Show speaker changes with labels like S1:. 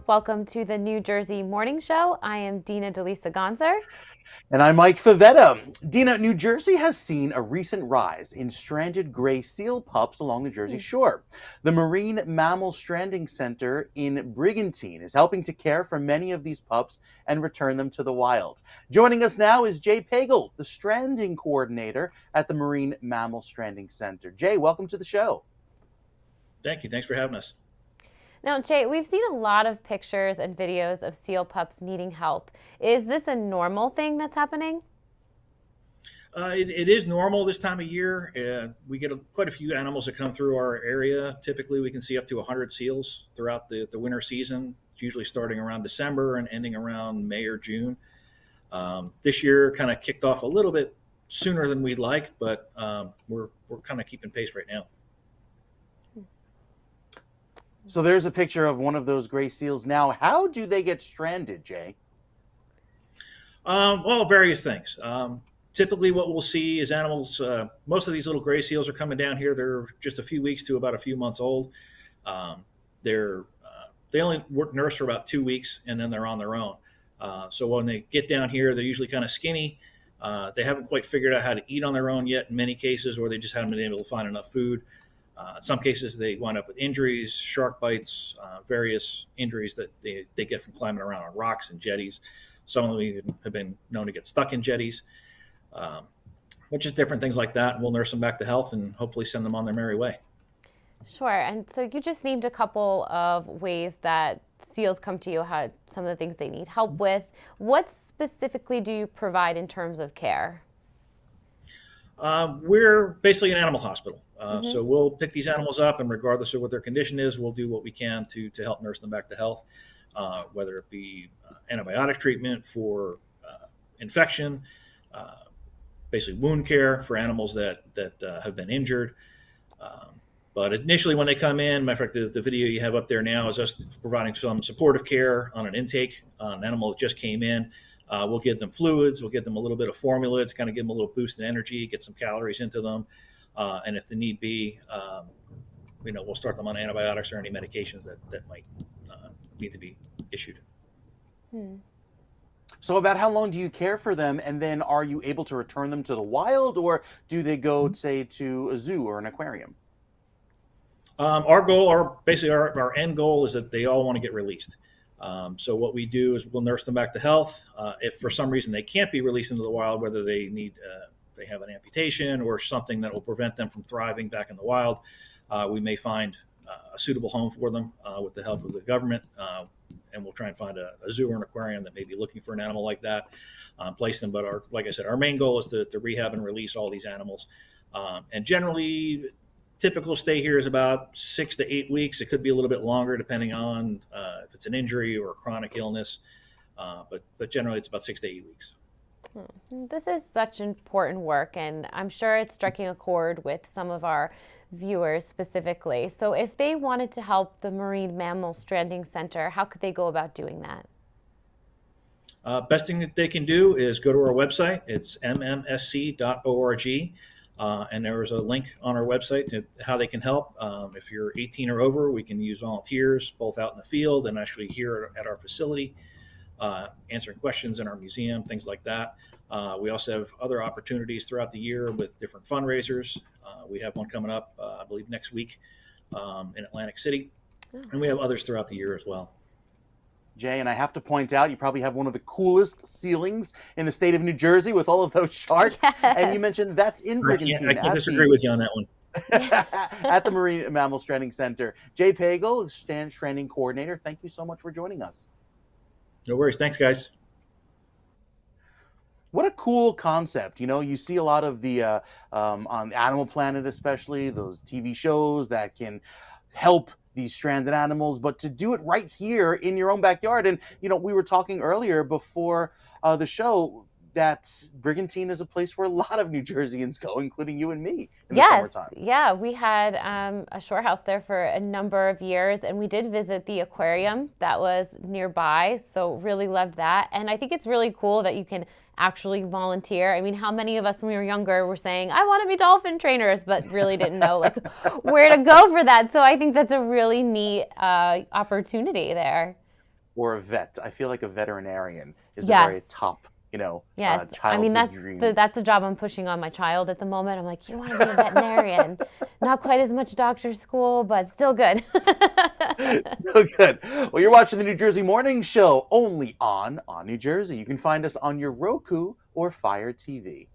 S1: Welcome to the New Jersey Morning Show. I am Dina Delisa Gonzer.
S2: And I'm Mike Favetta. Dina, New Jersey has seen a recent rise in stranded gray seal pups along the Jersey Shore. The Marine Mammal Stranding Center in Brigantine is helping to care for many of these pups and return them to the wild. Joining us now is Jay Pagel, the stranding coordinator at the Marine Mammal Stranding Center. Jay, welcome to the show.
S3: Thank you. Thanks for having us.
S1: Now, Jay, we've seen a lot of pictures and videos of seal pups needing help. Is this a normal thing that's happening?
S3: It is normal this time of year. We get quite a few animals that come through our area. Typically, we can see up to 100 seals throughout the winter season. It's usually starting around December and ending around May or June. This year kind of kicked off a little bit sooner than we'd like, but we're kind of keeping pace right now.
S2: So there's a picture of one of those gray seals now. How do they get stranded, Jay?
S3: Well, various things. Typically, what we'll see is animals. Most of these little gray seals are coming down here. They're just a few weeks to about a few months old. They only work nurse for about 2 weeks, and then they're on their own. So when they get down here, they're usually kind of skinny. They haven't quite figured out how to eat on their own yet in many cases, or they just haven't been able to find enough food. In some cases, they wind up with injuries, shark bites, various injuries that they get from climbing around on rocks and jetties. Some of them even have been known to get stuck in jetties, which is different things like that. And we'll nurse them back to health and hopefully send them on their merry way.
S1: Sure. And so you just named a couple of ways that seals come to you, how some of the things they need help with. What specifically do you provide in terms of care?
S3: We're basically an animal hospital. So we'll pick these animals up, and regardless of what their condition is, we'll do what we can to help nurse them back to health, whether it be antibiotic treatment for infection, basically wound care for animals that have been injured. But initially when they come in, matter of fact, the video you have up there now is us providing some supportive care on an intake on an animal that just came in. We'll give them fluids. We'll give them a little bit of formula to kind of give them a little boost in energy, get some calories into them. And if the need be, we'll start them on antibiotics or any medications that might need to be issued.
S2: So about how long do you care for them, and then are you able to return them to the wild, or do they go, say, to a zoo or an aquarium?
S3: Our goal, our end goal is that they all want to get released. So what we do is we'll nurse them back to health. If for some reason they can't be released into the wild, whether they have an amputation or something that will prevent them from thriving back in the wild, we may find a suitable home for them with the help of the government. And we'll try and find a zoo or an aquarium that may be looking for an animal like that, place them. But like I said, our main goal is to rehab and release all these animals. And generally, typical stay here is about 6 to 8 weeks. It could be a little bit longer depending on if it's an injury or a chronic illness. But generally, it's about 6 to 8 weeks.
S1: This is such important work, and I'm sure it's striking a chord with some of our viewers specifically. So if they wanted to help the Marine Mammal Stranding Center, how could they go about doing that?
S3: Best thing that they can do is go to our website. It's mmsc.org. And there is a link on our website to how they can help. If you're 18 or over, we can use volunteers both out in the field and actually here at our facility, answering questions in our museum, things like that. We also have other opportunities throughout the year with different fundraisers. We have one coming up, I believe, next week in Atlantic City. And we have others throughout the year as well.
S2: Jay, and I have to point out, you probably have one of the coolest ceilings in the state of New Jersey with all of those sharks.
S1: Yes.
S2: And you mentioned that's in Brigantine.
S3: I can't disagree with you on that one.
S2: At the Marine Mammal Stranding Center. Jay Pagel, Stranding Coordinator, thank you so much for joining us.
S3: No worries. Thanks, guys.
S2: What a cool concept. You see a lot of the, on Animal Planet especially, those TV shows that can help these stranded animals, but to do it right here in your own backyard. And, we were talking earlier before the show that Brigantine is a place where a lot of New Jerseyans go, including you and me in the summertime.
S1: Yeah, we had a shore house there for a number of years, and we did visit the aquarium that was nearby, so really loved that. And I think it's really cool that you can actually volunteer. I mean, how many of us when we were younger were saying, I want to be dolphin trainers, but really didn't know where to go for that. So I think that's a really neat opportunity there.
S2: or a vet. I feel like a veterinarian is a very
S1: Yes.
S2: top,
S1: Yes. I mean,
S2: childhood dream.
S1: that's the job I'm pushing on my child at the moment. I'm like, you want to be a veterinarian. Not quite as much doctor school, but still good.
S2: So good. Well, you're watching the New Jersey Morning Show only on New Jersey. You can find us on your Roku or Fire TV.